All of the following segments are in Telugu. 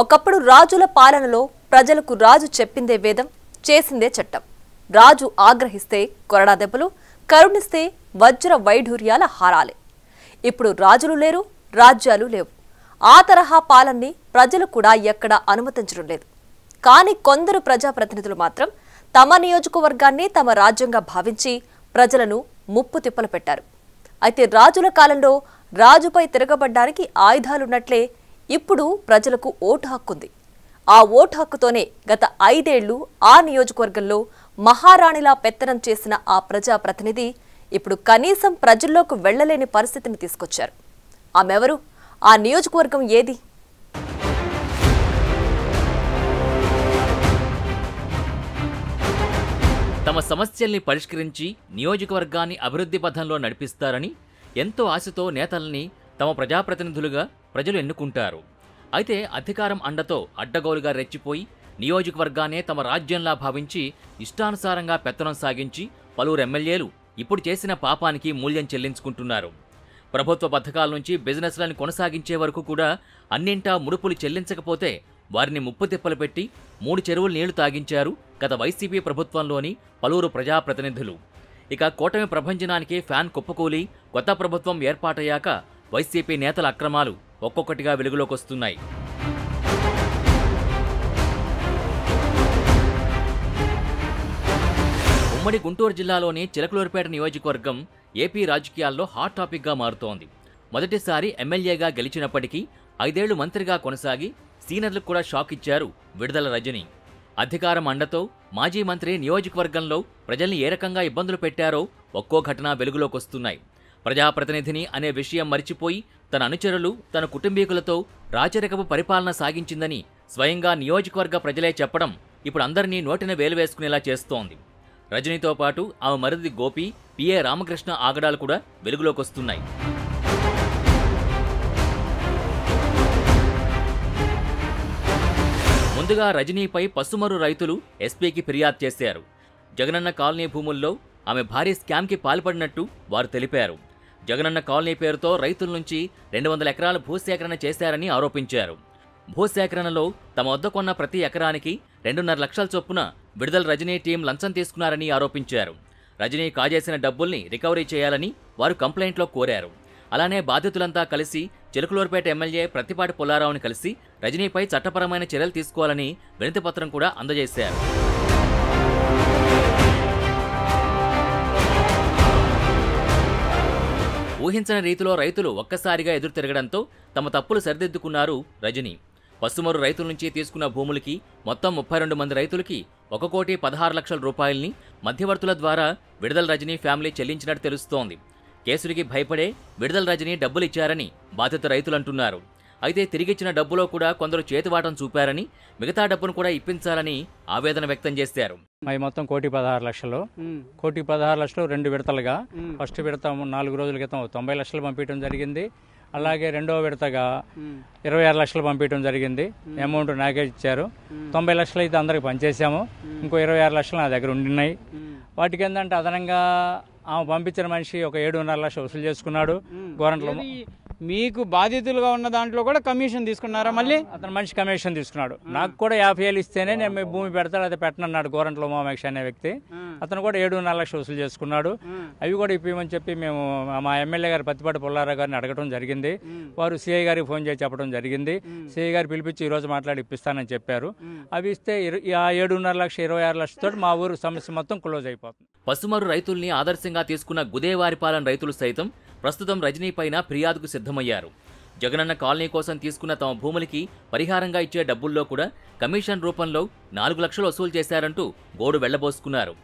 ఒకప్పుడు రాజుల పాలనలో ప్రజలకు రాజు చెప్పిందే వేదం, చేసిందే చట్టం. రాజు ఆగ్రహిస్తే కొరడా దెబ్బలు, కరుణిస్తే వజ్ర వైఢూర్యాల హారాలే. ఇప్పుడు రాజులు లేరు, రాజ్యాలు లేవు. ఆ తరహా పాలనని ప్రజలు కూడా ఎక్కడా అనుమతించడం లేదు. కానీ కొందరు ప్రజాప్రతినిధులు మాత్రం తమ నియోజకవర్గాన్ని తమ రాజ్యంగా భావించి ప్రజలను ముప్పు తిప్పలు పెట్టారు. అయితే రాజుల కాలంలో రాజుపై తిరగబడ్డానికి ఆయుధాలున్నట్లే ఇప్పుడు ప్రజలకు ఓటు హక్కుంది. ఆ ఓటు హక్కుతోనే గత 5 ఏళ్లు ఆ నియోజకవర్గంలో మహారాణిలా పెత్తనం చేసిన ఆ ప్రజాప్రతినిధి ఇప్పుడు కనీసం ప్రజల్లోకి వెళ్లలేని పరిస్థితిని తీసుకొచ్చారు. ఆమెవరు? ఆ నియోజకవర్గం ఏది? తమ సమస్యల్ని పరిష్కరించి నియోజకవర్గాన్ని అభివృద్ధి పథంలో నడిపిస్తారని ఎంతో ఆశతో నేతల్ని తమ ప్రజాప్రతినిధులుగా ప్రజలు ఎన్నుకుంటారు. అయితే అధికారం అండతో అడ్డగోలుగా రెచ్చిపోయి నియోజకవర్గాన్నే తమ రాజ్యంలా భావించి ఇష్టానుసారంగా పెత్తనం సాగించి పలువురు ఎమ్మెల్యేలు ఇప్పుడు చేసిన పాపానికి మూల్యం చెల్లించుకుంటున్నారు. ప్రభుత్వ పథకాల నుంచి బిజినెస్లను కొనసాగించే వరకు కూడా అన్నింటా ముడుపులు చెల్లించకపోతే వారిని ముప్పు తిప్పలు పెట్టి 3 చెరువులు నీళ్లు తాగించారు గత వైసీపీ ప్రభుత్వంలోని పలువురు ప్రజాప్రతినిధులు. ఇక కూటమి ప్రభంజనానికి ఫ్యాన్ కుప్పకూలి కొత్త ప్రభుత్వం ఏర్పాటయ్యాక వైసీపీ నేతల అక్రమాలు ఒక్కొక్కటిగా వెలుగులోకొస్తున్నాయి. ఉమ్మడి గుంటూరు జిల్లాలోని చిలకలూరిపేట నియోజకవర్గం ఏపీ రాజకీయాల్లో హాట్ టాపిక్గా మారుతోంది. మొదటిసారి ఎమ్మెల్యేగా గెలిచినప్పటికీ 5 ఏళ్లు మంత్రిగా కొనసాగి సీనియర్లకు కూడా షాక్ ఇచ్చారు విడుదల రజని. అధికారం అండతో మాజీ మంత్రి నియోజకవర్గంలో ప్రజల్ని ఏ రకంగా ఇబ్బందులు పెట్టారో ఒక్కో ఘటన వెలుగులోకొస్తున్నాయి. ప్రజాప్రతినిధిని అనే విషయం మరిచిపోయి తన అనుచరులు, తన కుటుంబీకులతో రాచరికపు పరిపాలన సాగించిందని స్వయంగా నియోజకవర్గ ప్రజలే చెప్పడం ఇప్పుడు అందరినీ నోటిన వేలు వేసుకునేలా చేస్తోంది. రజనీతో పాటు ఆమె మరిది గోపి, పిఏ రామకృష్ణ ఆగడాలు కూడా వెలుగులోకొస్తున్నాయి. ముందుగా రజనీపై పసుమరు రైతులు ఎస్పీకి ఫిర్యాదు చేశారు. జగనన్న కాలనీ భూముల్లో ఆమె భారీ స్కామ్కి పాల్పడినట్టు వారు తెలిపారు. జగనన్న కాలనీ పేరుతో రైతుల నుంచి 200 ఎకరాల భూసేకరణ చేశారని ఆరోపించారు. భూసేకరణలో తమ వద్ద కొన్న ప్రతి ఎకరానికి 2.5 లక్షల చొప్పున విడుదల రజనీ టీం లంచం తీసుకున్నారని ఆరోపించారు. రజనీ కాజేసిన డబ్బుల్ని రికవరీ చేయాలని వారు కంప్లైంట్లో కోరారు. అలానే బాధితులంతా కలిసి చిలకలూరిపేట ఎమ్మెల్యే ప్రత్తిపాటి పుల్లారావుని కలిసి రజనీపై చట్టపరమైన చర్యలు తీసుకోవాలని వినతిపత్రం కూడా అందజేశారు. ఊహించని రీతిలో రైతులు ఒక్కసారిగా ఎదురు తిరగడంతో తమ తప్పులు సరిదిద్దుకున్నారు రజనీ. పసుమరు రైతుల నుంచి తీసుకున్న భూములకి మొత్తం 32 మంది రైతులకి 1,16,00,000 రూపాయల్ని మధ్యవర్తుల ద్వారా విడుదల రజనీ ఫ్యామిలీ చెల్లించినట్టు తెలుస్తోంది. కేసులకి భయపడే విడుదల రజనీ డబ్బులు ఇచ్చారని బాధిత రైతులంటున్నారు. అయితే తిరిగిచ్చిన డబ్బులో కూడా కొందరు చేతివాటం చూపారని, మిగతా డబ్బును కూడా ఇప్పించాలని ఆవేదన వ్యక్తం చేశారు. అవి మొత్తం 1,16,00,000. 1,16,00,000 2 విడతలుగా, ఫస్ట్ విడత 4 రోజుల క్రితం 90 లక్షలు పంపించడం జరిగింది. అలాగే రెండవ విడతగా 26 లక్షలు పంపించడం జరిగింది. అమౌంట్ నాకే ఇచ్చారు. 90 లక్షలు అయితే అందరికి పనిచేసాము. ఇంకో 26 లక్షలు నా దగ్గర ఉండినాయి. వాటికి ఏంటంటే అదనంగా ఆమె పంపించిన మనిషి ఒక 7.5 లక్షలు వసూలు చేసుకున్నాడు. గోరంట్లో మీకు బాధితులుగా ఉన్న దాంట్లో కూడా కమిషన్ తీసుకున్నారా? మళ్ళీ అతను మనిషి కమిషన్ తీసుకున్నాడు. నాకు కూడా 50,000 ఇస్తేనే నేను మీ భూమి పెడతాడు, అయితే పెట్టనన్నాడు గోరంట్లో ఉమామేక్ష అనే వ్యక్తి. అతను కూడా 7.5 లక్షలు వసూలు చేసుకున్నాడు. అవి కూడా ఇప్పిమని చెప్పి మేము మా ఎమ్మెల్యే గారు ప్రత్తిపాటి పుల్లారావు గారిని అడగడం జరిగింది. వారు సిఐ గారికి ఫోన్ చేసి చెప్పడం జరిగింది. సిఐ గారు పిలిపించి ఈరోజు మాట్లాడి ఇప్పిస్తానని చెప్పారు. అవి ఇస్తే ఆ 7.5 లక్షలు 26 లక్షలతో మా ఊరు సమస్య మొత్తం క్లోజ్ అయిపోతుంది. పసుమరు రైతుల్ని ఆదర్శంగా తీసుకున్న గుదేవారిపాలెం రైతులు సైతం ప్రస్తుతం రజనీ పైన ఫిర్యాదుకు సిద్ధమయ్యారు. జగనన్న కాలనీ కోసం తీసుకున్న తమ భూములకి పరిహారంగా ఇచ్చే డబ్బుల్లో కూడా కమిషన్ రూపంలో 4 లక్షలు వసూలు చేశారంటూ గోడు వెళ్లబోసుకున్నారు.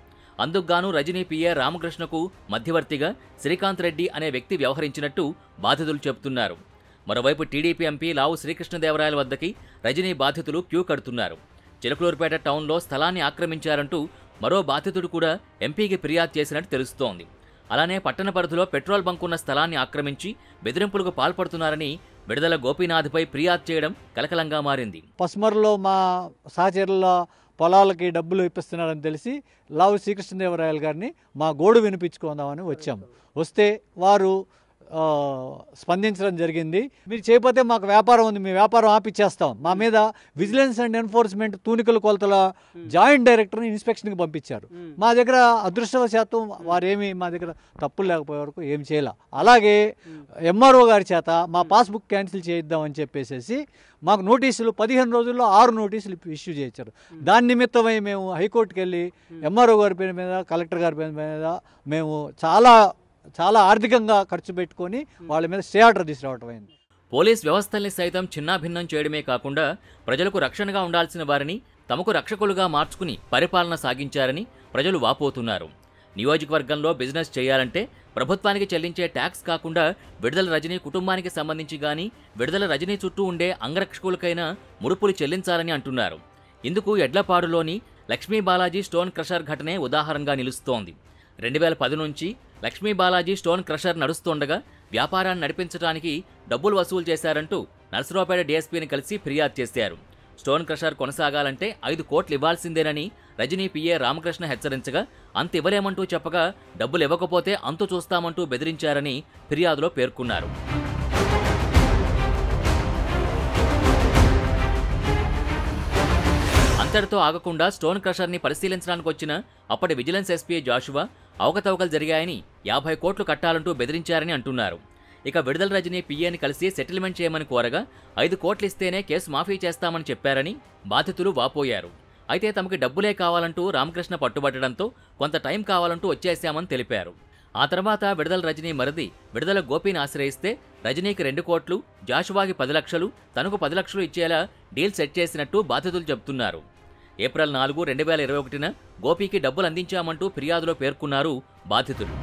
అందుకుగాను రజనీ పిఏ రామకృష్ణకు మధ్యవర్తిగా శ్రీకాంత్ రెడ్డి అనే వ్యక్తి వ్యవహరించినట్టు బాధితులు చెబుతున్నారు. మరోవైపు టీడీపీ ఎంపీ లావు శ్రీకృష్ణదేవరాయల వద్దకి రజనీ బాధితులు క్యూ కడుతున్నారు. చిలకలూరిపేట టౌన్లో స్థలాన్ని ఆక్రమించారంటూ మరో బాధితుడు కూడా ఎంపీకి ఫిర్యాదు చేసినట్టు తెలుస్తోంది. అలానే పట్టణ పరిధిలో పెట్రోల్ బంక్ ఉన్న స్థలాన్ని ఆక్రమించి బెదిరింపులకు పాల్పడుతున్నారని విడుదల గోపీనాథ్పై ఫిర్యాదు చేయడం కలకలంగా మారింది. పసుమరులో మా సహచరుల పొలాలకి డబ్బులు ఇప్పిస్తున్నారని తెలిసి లావు శ్రీకృష్ణదేవరాయలు గారిని మా గోడు వినిపించుకుందామని వచ్చాము. వస్తే వారు స్పందించడం జరిగింది. మీరు చేయకపోతే మాకు వ్యాపారం ఉంది, మీ వ్యాపారం ఆపిచ్చేస్తాం. మా మీద విజిలెన్స్ అండ్ ఎన్ఫోర్స్మెంట్ తూనికల కొలతల జాయింట్ డైరెక్టర్ని ఇన్స్పెక్షన్కి పంపించారు. మా దగ్గర అదృష్టవశాత్తు వారేమి మా దగ్గర తప్పులు లేకపోయే వరకు ఏం చేయాల. అలాగే ఎంఆర్ఓ గారి చేత మా పాస్బుక్ క్యాన్సిల్ చేయిద్దామని చెప్పేసి మాకు నోటీసులు 15 రోజుల్లో 6 నోటీసులు ఇష్యూ చేయించారు. దాని నిమిత్తమై మేము హైకోర్టుకి వెళ్ళి ఎంఆర్ఓ గారి పేరు మీద, కలెక్టర్ గారి పేరు మీద మేము చాలా ఆర్థికంగా ఖర్చు పెట్టుకొని వాళ్ళ మీద స్టే ఆర్డర్ తీసుకురావటం అయింది. పోలీస్ వ్యవస్థల్ని సైతం చిన్నాభిన్నం చేయడమే కాకుండా ప్రజలకు రక్షణగా ఉండాల్సిన వారిని తమకు రక్షకులుగా మార్చుకుని పరిపాలన సాగించారని ప్రజలు వాపోతున్నారు. నియోజకవర్గంలో బిజినెస్ చేయాలంటే ప్రభుత్వానికి చెల్లించే ట్యాక్స్ కాకుండా విడుదల రజనీ కుటుంబానికి సంబంధించి గాని, విడుదల రజనీ చుట్టూ ఉండే అంగరక్షకులకైనా ముడుపులు చెల్లించాలని అంటున్నారు. ఇందుకు ఎడ్లపాడులోని లక్ష్మీ బాలాజీ స్టోన్ క్రషర్ ఘటనే ఉదాహరణగా నిలుస్తోంది. 2010 నుంచి లక్ష్మీ బాలాజీ స్టోన్ క్రషర్ నడుస్తుండగా వ్యాపారాన్ని నడిపించడానికి డబ్బులు వసూలు చేశారంటూ నర్సరావుపేట డీఎస్పీని కలిసి ఫిర్యాదు చేశారు. స్టోన్ క్రషర్ కొనసాగాలంటే 5 కోట్లు ఇవ్వాల్సిందేనని రజనీ పిఏ రామకృష్ణ హెచ్చరించగా అంత ఇవ్వలేమంటూ చెప్పగా డబ్బులు ఇవ్వకపోతే అంతు చూస్తామంటూ బెదిరించారని ఫిర్యాదులో పేర్కొన్నారు. అంతటితో ఆగకుండా స్టోన్ క్రషర్ని పరిశీలించడానికి వచ్చిన అప్పటి విజిలెన్స్ ఎస్పీ జాషువా అవకతవకలు జరిగాయని 50 కోట్లు కట్టాలంటూ బెదిరించారని అంటున్నారు. ఇక విడుదల రజనీ పిఏని కలిసి సెటిల్మెంట్ చేయమని కోరగా 5 కోట్లు ఇస్తేనే కేసు మాఫీ చేస్తామని చెప్పారని బాధితులు వాపోయారు. అయితే తమకి డబ్బులే కావాలంటూ రామకృష్ణ పట్టుబట్టడంతో కొంత టైం కావాలంటూ వచ్చేశామని తెలిపారు. ఆ తర్వాత విడుదల రజనీ మరిది విడుదల గోపిని ఆశ్రయిస్తే రజనీకి 2 కోట్లు, జాషువాకి 10 లక్షలు, తనకు 10 లక్షలు ఇచ్చేలా డీల్ సెట్ చేసినట్టు బాధితులు చెబుతున్నారు. ఏప్రిల్ 4, 2021న గోపికి డబ్బులు అందించామంటూ ఫిర్యాదులో పేర్కొన్నారు బాధితులు.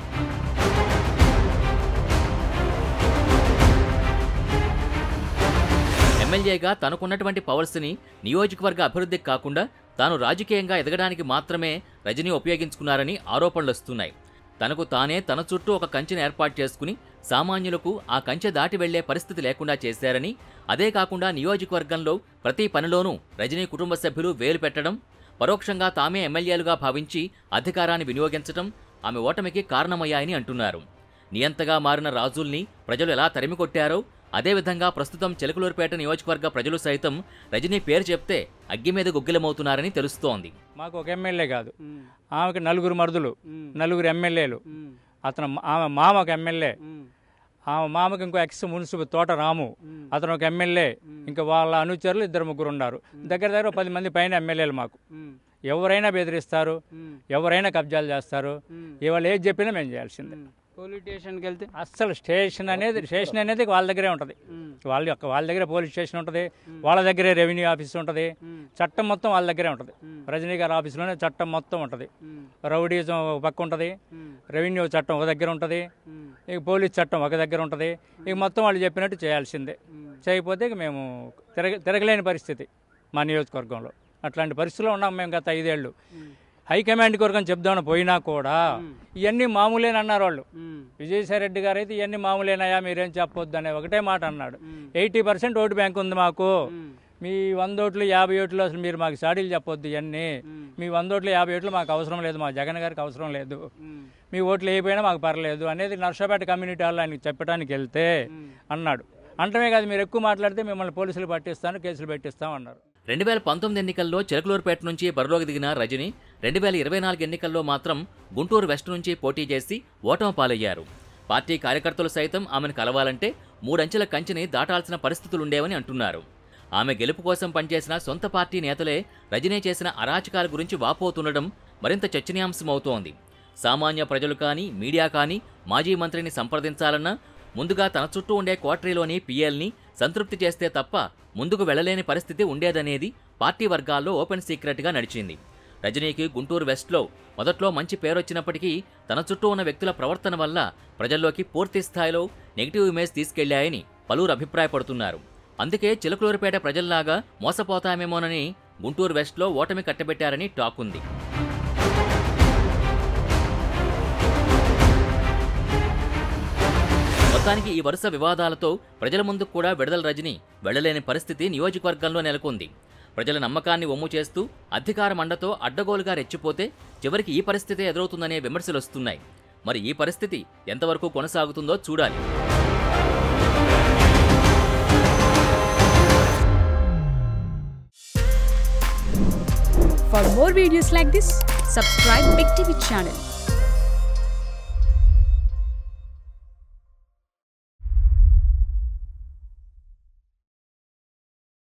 ఎమ్మెల్యేగా తనకున్నటువంటి పవర్స్ని నియోజకవర్గ అభివృద్ధికి కాకుండా తాను రాజకీయంగా ఎదగడానికి మాత్రమే రజనీ ఉపయోగించుకున్నారని ఆరోపణలొస్తున్నాయి. తనకు తానే తన చుట్టూ ఒక కంచెను ఏర్పాటు చేసుకుని సామాన్యులకు ఆ కంచె దాటి వెళ్లే పరిస్థితి లేకుండా చేశారని, అదే కాకుండా నియోజకవర్గంలో ప్రతి పనిలోనూ రజనీ కుటుంబ సభ్యులు వేలు పెట్టడం, పరోక్షంగా తామే ఎమ్మెల్యేలుగా భావించి అధికారాన్ని వినియోగించడం ఆమె ఓటమికి కారణమయ్యాయని అంటున్నారు. నియంతగా మారిన రాజుల్ని ప్రజలు ఎలా తరిమికొట్టారో అదేవిధంగా ప్రస్తుతం చిలకలూరుపేట నియోజకవర్గ ప్రజలు సైతం రజనీ పేరు చెప్తే అగ్గి మీద గుగ్గిలమవుతున్నారని తెలుస్తోంది. మాకు ఒక ఎమ్మెల్యే కాదు, ఆమెకి 4 మరుదులు, 4 ఎమ్మెల్యేలు. ఆమె మామ ఒక ఎమ్మెల్యే, ఆమె మామకి ఇంకో ఎక్స్ మున్సిపల్ తోట రాము, అతను ఒక ఎమ్మెల్యే, ఇంకా వాళ్ళ అనుచరులు 2-3 ఉన్నారు. దగ్గర 10 మంది పైన ఎమ్మెల్యేలు. మాకు ఎవరైనా బెదిరిస్తారు, ఎవరైనా కబ్జాలు చేస్తారు. ఇవాళ ఏది చెప్పినా మేము చేయాల్సిందే. పోలీస్ స్టేషన్కి వెళ్తే అస్సలు స్టేషన్ అనేది వాళ్ళ దగ్గరే ఉంటుంది. వాళ్ళ దగ్గర పోలీస్ స్టేషన్ ఉంటుంది, వాళ్ళ దగ్గరే రెవెన్యూ ఆఫీస్ ఉంటుంది, చట్టం మొత్తం వాళ్ళ దగ్గరే ఉంటుంది. రజనీ గారి ఆఫీసులోనే చట్టం మొత్తం ఉంటుంది. రౌడీజం ఒక పక్క ఉంటుంది, రెవెన్యూ చట్టం ఒక దగ్గర ఉంటుంది, ఇక పోలీస్ చట్టం ఒక దగ్గర ఉంటుంది. ఇక మొత్తం వాళ్ళు చెప్పినట్టు చేయాల్సిందే. చేయకపోతే ఇక మేము తిరగలేని పరిస్థితి మా నియోజకవర్గంలో. అట్లాంటి పరిస్థితిలో ఉన్నాం మేము గత 5 ఏళ్ళు. హైకమాండ్ కొరకు చెప్దామని పోయినా కూడా ఇవన్నీ మామూలేనన్నారు వాళ్ళు. విజయసాయి రెడ్డి గారు అయితే ఇవన్నీ మామూలేనాయా, మీరేం చెప్పొద్దు అనే ఒకటే మాట అన్నాడు. 80% ఓటు బ్యాంక్ ఉంది మాకు, మీ 100 ఓట్లు 50 ఓట్లు అసలు మీరు మాకు సాడీలు చెప్పొద్దు, ఇవన్నీ మీ 100 ఓట్లు 50 ఓట్లు మాకు అవసరం లేదు, మా జగన్ గారికి అవసరం లేదు, మీ ఓట్లు వేయిపోయినా మాకు పర్లేదు అనేది నర్సాపేట కమ్యూనిటీ వాళ్ళు ఆయనకి చెప్పడానికి వెళ్తే అన్నాడు. అంటమే కాదు, మీరు ఎక్కువ మాట్లాడితే మిమ్మల్ని పోలీసులు పట్టిస్తాను, కేసులు పెట్టిస్తాం అన్నారు. 2019 ఎన్నికల్లో చిలకలూరుపేట నుంచి బరిలోకి దిగిన రజనీ 2024 ఎన్నికల్లో మాత్రం గుంటూరు వెస్ట్ నుంచి పోటీ చేసి ఓటమి పాలయ్యారు. పార్టీ కార్యకర్తలు సైతం ఆమెను కలవాలంటే 3 అంచెల కంచెని దాటాల్సిన పరిస్థితులుండేవని అంటున్నారు. ఆమె గెలుపు కోసం పనిచేసిన సొంత పార్టీ నేతలే రజనీ చేసిన అరాచకాల గురించి వాపోతుండడం మరింత చర్చనీయాంశమవుతోంది. సామాన్య ప్రజలు కానీ, మీడియా కానీ మాజీ మంత్రిని సంప్రదించాలన్నా ముందుగా తన చుట్టూ ఉండే కోటరీలోని పిఎల్ని సంతృప్తి చేస్తే తప్ప ముందుకు వెళ్లలేని పరిస్థితి ఉండేదనేది పార్టీ వర్గాల్లో ఓపెన్ సీక్రెట్గా నడిచింది. రజనీకి గుంటూరు వెస్ట్లో మొదట్లో మంచి పేరొచ్చినప్పటికీ తన చుట్టూ ఉన్న వ్యక్తుల ప్రవర్తన వల్ల ప్రజల్లోకి పూర్తి స్థాయిలో నెగిటివ్ ఇమేజ్ తీసుకెళ్లాయని పలువురు అభిప్రాయపడుతున్నారు. అందుకే చిలకలూరుపేట ప్రజల్లాగా మోసపోతామేమోనని గుంటూరు వెస్ట్లో ఓటమి కట్టబెట్టారని టాక్ ఉంది. మొత్తానికి ఈ వరుస వివాదాలతో ప్రజల ముందుకు కూడా విడుదల రజనీ వెళ్లలేని పరిస్థితి నియోజకవర్గంలో నెలకొంది. ప్రజల నమ్మకాన్ని ఒమ్ము చేస్తూ అధికార మండతో అడ్డగోలుగా రెచ్చిపోతే చివరికి ఈ పరిస్థితే ఎదురవుతుందనే విమర్శలొస్తున్నాయి. మరి ఈ పరిస్థితి ఎంతవరకు కొనసాగుతుందో చూడాలి. For more videos like this, subscribe Big TV channel.